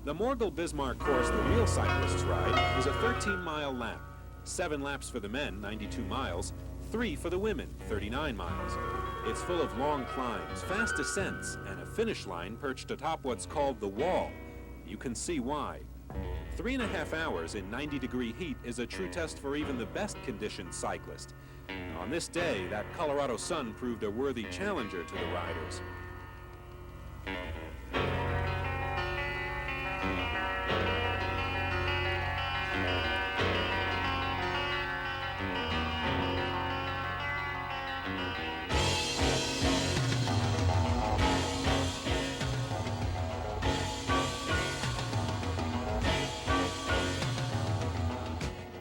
The Morgul-Bismarck course the real cyclists ride is a 13-mile lap. 7 laps for the men, 92 miles, 3 for the women, 39 miles. It's full of long climbs, fast descents, and a finish line perched atop what's called the wall. You can see why. 3.5 hours in 90-degree heat is a true test for even the best-conditioned cyclist. On this day, that Colorado sun proved a worthy challenger to the riders.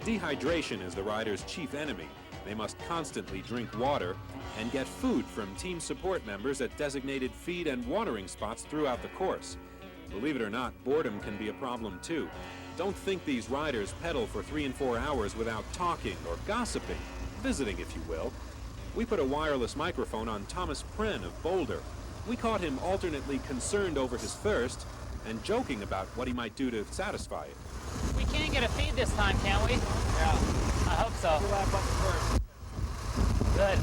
Dehydration is the riders' chief enemy. They must constantly drink water and get food from team support members at designated feed and watering spots throughout the course. Believe it or not, boredom can be a problem too. Don't think these riders pedal for 3 and 4 hours without talking or gossiping, visiting if you will. We put a wireless microphone on Thomas Prenn of Boulder. We caught him alternately concerned over his thirst and joking about what he might do to satisfy it. We can't get a feed this time, can we? Yeah. I hope so. Good.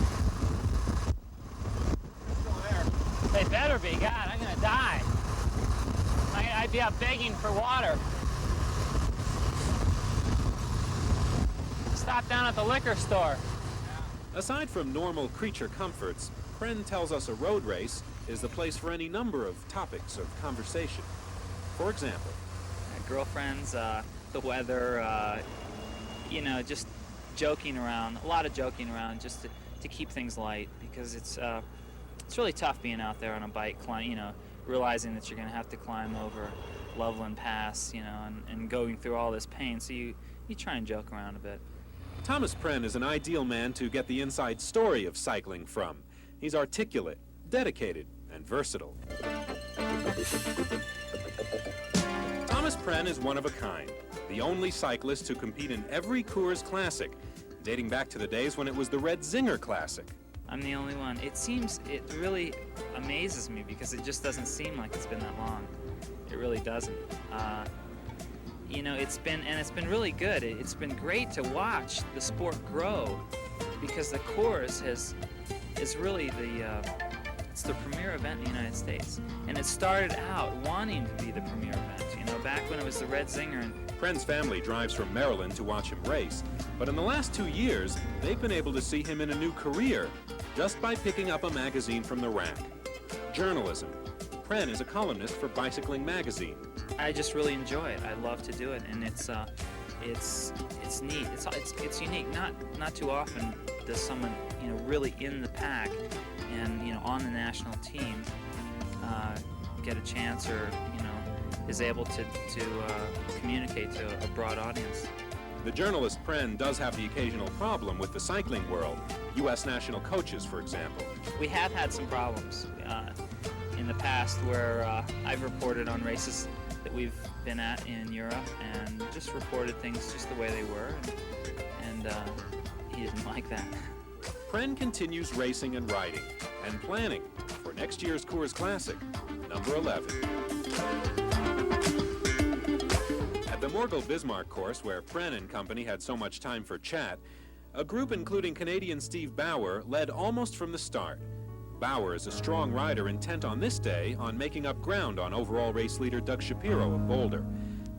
They better be. God, I'm gonna die. I'd be out begging for water. Stop down at the liquor store. Aside from normal creature comforts, Prenn tells us a road race is the place for any number of topics of conversation. For example, girlfriends, the weather, you know, just joking around, a lot of joking around just to keep things light, because it's really tough being out there on a bike, you know, realizing that you're going to have to climb over Loveland Pass, you know, and going through all this pain, so you try and joke around a bit. Thomas Prenn is an ideal man to get the inside story of cycling from. He's articulate, dedicated, and versatile. Thomas Prenn is one of a kind, the only cyclist to compete in every Coors Classic, dating back to the days when it was the Red Zinger Classic. I'm the only one. It really amazes me because it just doesn't seem like it's been that long. It really doesn't. You know, it's been really good. It's been great to watch the sport grow, because the Coors is really it's the premier event in the United States. And it started out wanting to be the premier event, you know, back when it was the Red Zinger. And Prenn's family drives from Maryland to watch him race, but in the last 2 years, they've been able to see him in a new career just by picking up a magazine from the rack. Journalism. Prenn is a columnist for Bicycling Magazine. I just really enjoy it. I love to do it, and it's neat. It's unique. Not too often does someone, you know, really in the pack and, you know, on the national team get a chance, or, you know, is able to communicate to a broad audience. The journalist Prenn does have the occasional problem with the cycling world. U.S. national coaches, for example. We have had some problems in the past where I've reported on races that we've been at in Europe and just reported things just the way they were, and he didn't like that. Prenn continues racing and riding and planning for next year's Coors Classic, number 11. At the Morgul-Bismarck course, where Prenn and company had so much time for chat, a group including Canadian Steve Bauer led almost from the start. Bauer is a strong rider intent on this day on making up ground on overall race leader Doug Shapiro of Boulder.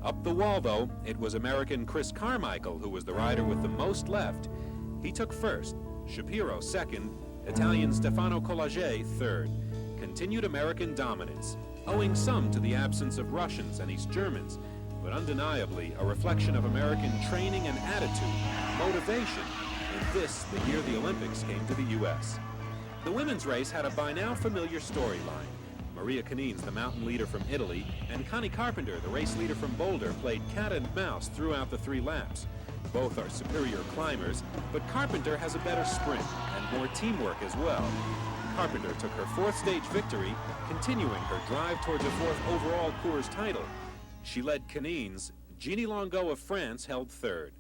Up the wall, though, it was American Chris Carmichael who was the rider with the most left. He took first, Shapiro second, Italian Stefano Colage third. Continued American dominance, owing some to the absence of Russians and East Germans, but undeniably a reflection of American training and attitude, motivation, in this, the year the Olympics came to the U.S. The women's race had a by now familiar storyline. Maria Canines, the mountain leader from Italy, and Connie Carpenter, the race leader from Boulder, played cat and mouse throughout the 3 laps. Both are superior climbers, but Carpenter has a better sprint and more teamwork as well. Carpenter took her 4th stage victory, continuing her drive towards a 4th overall Coors title. She led Canines. Jeannie Longo of France held 3rd.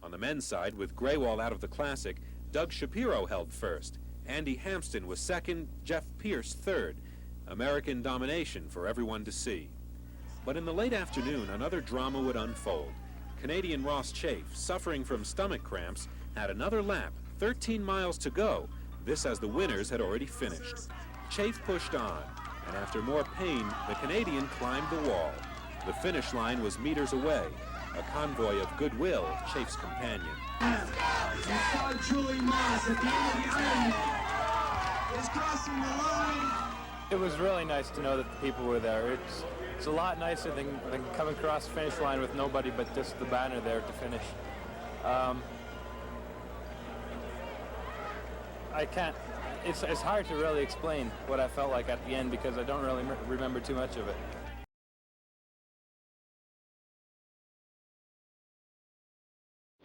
On the men's side, with Graywall out of the Classic, Doug Shapiro held 1st. Andy Hampston was 2nd, Jeff Pierce 3rd. American domination for everyone to see. But in the late afternoon, another drama would unfold. Canadian Ross Chafe, suffering from stomach cramps, had another lap, 13 miles to go, this as the winners had already finished. Chafe pushed on, and after more pain, the Canadian climbed the wall. The finish line was meters away, a convoy of goodwill, Chafe's companion. Julie Moss at the end of the iron is crossing the line. It was really nice to know that the people were there. It's a lot nicer than coming across the finish line with nobody but just the banner there to finish. It's hard to really explain what I felt like at the end because I don't really remember too much of it.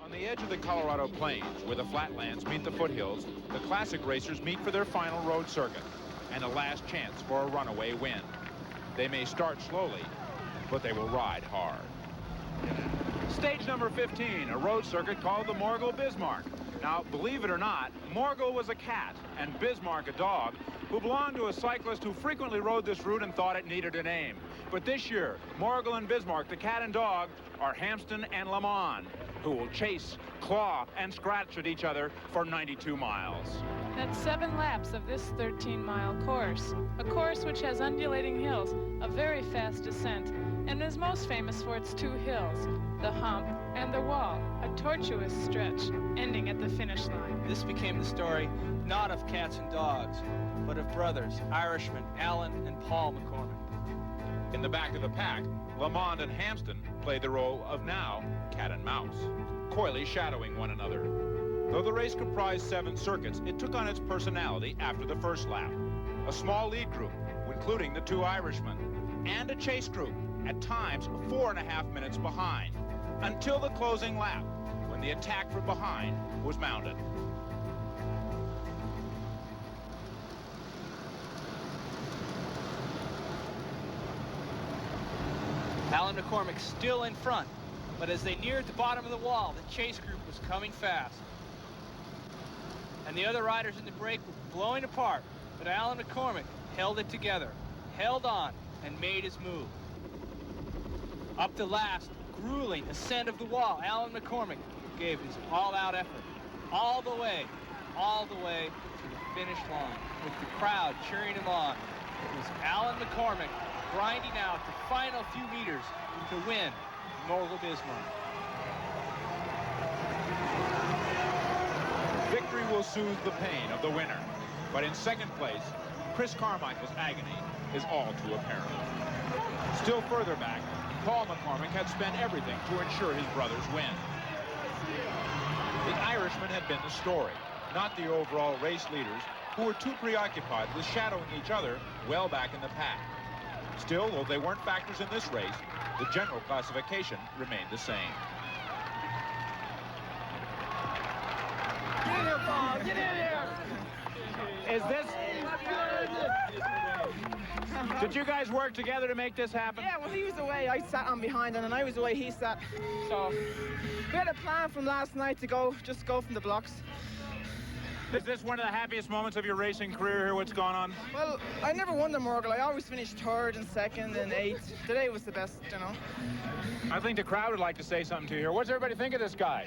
On the edge of the Colorado Plains, where the flatlands meet the foothills, the classic racers meet for their final road circuit and a last chance for a runaway win. They may start slowly, but they will ride hard. Stage number 15, a road circuit called the Morgul-Bismarck. Now, believe it or not, Morgul was a cat and Bismarck a dog who belonged to a cyclist who frequently rode this route and thought it needed a name. But this year, Morgul and Bismarck, the cat and dog, are Hampsten and Lamond, who will chase, claw, and scratch at each other for 92 miles. That's 7 laps of this 13-mile course, a course which has undulating hills, a very fast descent, and is most famous for its 2 hills, the Hump and the Wall, a tortuous stretch, ending at the finish line. This became the story not of cats and dogs, but of brothers, Irishmen Alan and Paul McCormick. In the back of the pack, Lamond and Hampsten play the role of now cat and mouse, coyly shadowing one another. Though the race comprised 7 circuits, it took on its personality after the first lap. A small lead group, including the 2 Irishmen, and a chase group, at times 4.5 minutes behind, until the closing lap, when the attack from behind was mounted. Alan McCormick still in front, but as they neared the bottom of the wall, the chase group was coming fast. And the other riders in the break were blowing apart, but Alan McCormick held it together, held on, and made his move. Up the last, grueling ascent of the wall, Alan McCormick gave his all-out effort, all the way to the finish line, with the crowd cheering him on. It was Alan McCormick grinding out the final few meters to win Morgul-Bismarck. Victory will soothe the pain of the winner, but in second place, Chris Carmichael's agony is all too apparent. Still further back, Paul McCormick had spent everything to ensure his brother's win. The Irishmen had been the story, not the overall race leaders, who were too preoccupied with shadowing each other well back in the pack. Still, though they weren't factors in this race, the general classification remained the same. Get in here, Paul! Get in here! Is this... Did you guys work together to make this happen? Yeah, well, he was away, I sat on behind, and then I was away, he sat. So, we had a plan from last night to just go from the blocks. Is this one of the happiest moments of your racing career here, what's going on? Well, I never won the Morgul. I always finished 3rd and 2nd and 8th. Today was the best, you know. I think the crowd would like to say something to you here. What does everybody think of this guy?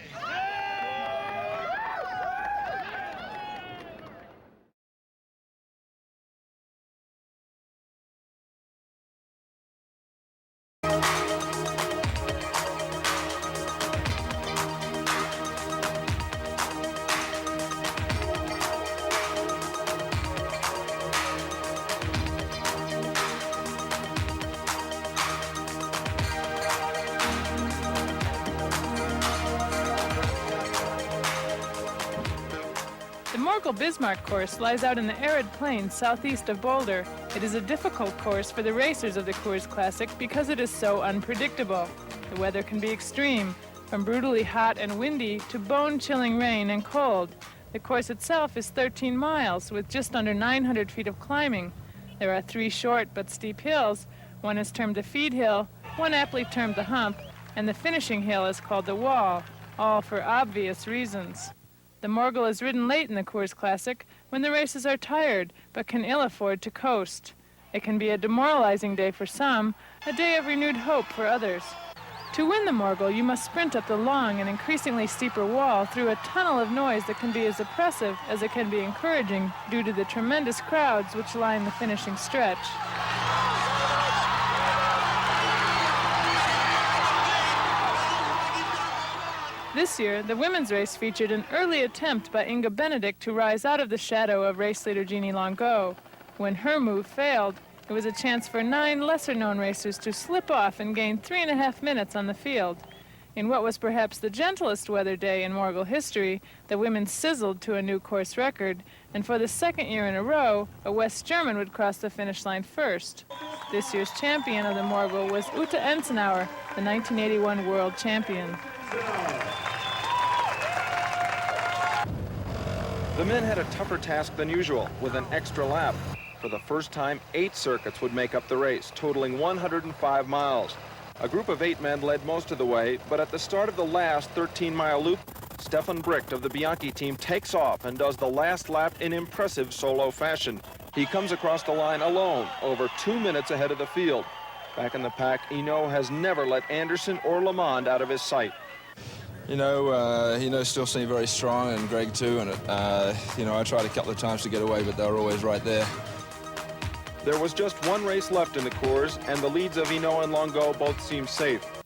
The Morgul-Bismarck course lies out in the arid plains southeast of Boulder. It is a difficult course for the racers of the Coors Classic because it is so unpredictable. The weather can be extreme, from brutally hot and windy to bone-chilling rain and cold. The course itself is 13 miles with just under 900 feet of climbing. There are 3 short but steep hills. One is termed the feed hill, one aptly termed the hump, and the finishing hill is called the wall, all for obvious reasons. The Morgul is ridden late in the Coors Classic when the races are tired but can ill afford to coast. It can be a demoralizing day for some, a day of renewed hope for others. To win the Morgul, you must sprint up the long and increasingly steeper wall through a tunnel of noise that can be as oppressive as it can be encouraging due to the tremendous crowds which line the finishing stretch. This year, the women's race featured an early attempt by Inga Benedict to rise out of the shadow of race leader Jeannie Longo. When her move failed, it was a chance for 9 lesser-known racers to slip off and gain 3.5 minutes on the field. In what was perhaps the gentlest weather day in Morgul history, the women sizzled to a new course record, and for the second year in a row, a West German would cross the finish line first. This year's champion of the Morgul was Ute Ensenauer, the 1981 world champion. The men had a tougher task than usual, with an extra lap. For the first time, 8 circuits would make up the race, totaling 105 miles. A group of 8 men led most of the way, but at the start of the last 13-mile loop, Stefan Bricht of the Bianchi team takes off and does the last lap in impressive solo fashion. He comes across the line alone, over 2 minutes ahead of the field. Back in the pack, Hinault has never let Anderson or Lamond out of his sight. Hinault still seemed very strong, and Greg too, and I tried a couple of times to get away, but they were always right there. There was just one race left in the Cours, and the leads of Hinault and Longo both seemed safe.